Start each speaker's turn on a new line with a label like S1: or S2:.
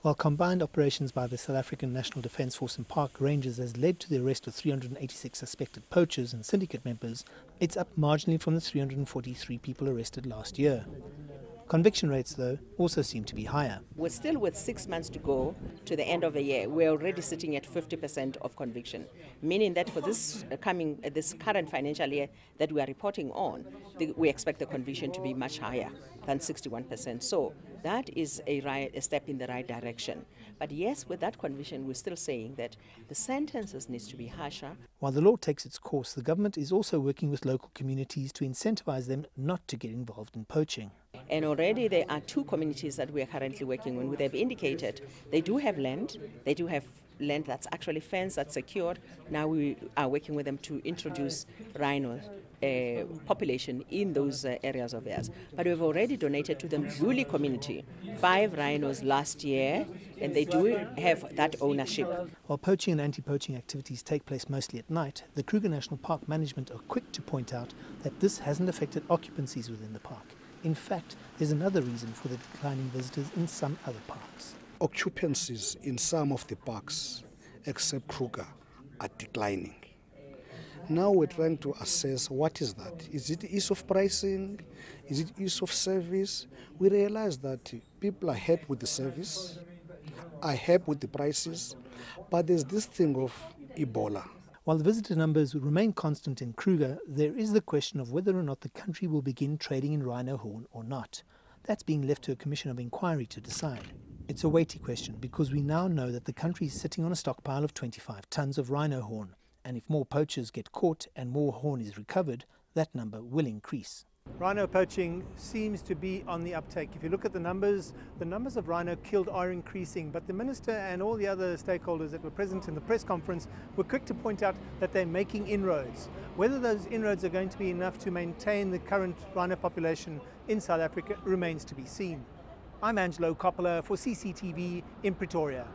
S1: While combined operations by the South African National Defence Force and Park Rangers has led to the arrest of 386 suspected poachers and syndicate members, it's up marginally from the 343 people arrested last year. Conviction rates, though, also seem to be higher.
S2: We're still with 6 months to go to the end of the year. We're already sitting at 50% of conviction, meaning that for this current financial year that we are reporting on, we expect the conviction to be much higher than 61%. So that is a step in the right direction. But yes, with that conviction, we're still saying that the sentences needs to be harsher.
S1: While the law takes its course, the government is also working with local communities to incentivize them not to get involved in poaching.
S2: And already there are 2 communities that we are currently working with. They've indicated they do have land. They do have land that's actually fenced, that's secured. Now we are working with them to introduce rhino population in those areas of theirs. But we've already donated to the Zulu community 5 rhinos last year, and they do have that ownership.
S1: While poaching and anti-poaching activities take place mostly at night, the Kruger National Park management are quick to point out that this hasn't affected occupancies within the park. In fact, there's another reason for the declining visitors in some other parks.
S3: Occupancies in some of the parks, except Kruger, are declining. Now we're trying to assess what is that. Is it ease of pricing? Is it ease of service? We realize that people are happy with the service, are happy with the prices, but there's this thing of Ebola.
S1: While the visitor numbers remain constant in Kruger, there is the question of whether or not the country will begin trading in rhino horn or not. That's being left to a commission of inquiry to decide. It's a weighty question because we now know that the country is sitting on a stockpile of 25 tons of rhino horn, and if more poachers get caught and more horn is recovered, that number will increase. Rhino poaching seems to be on the uptake. If you look at the numbers of rhino killed are increasing, but the minister and all the other stakeholders that were present in the press conference were quick to point out that they're making inroads. Whether those inroads are going to be enough to maintain the current rhino population in South Africa remains to be seen. I'm Angelo Coppola for CCTV in Pretoria.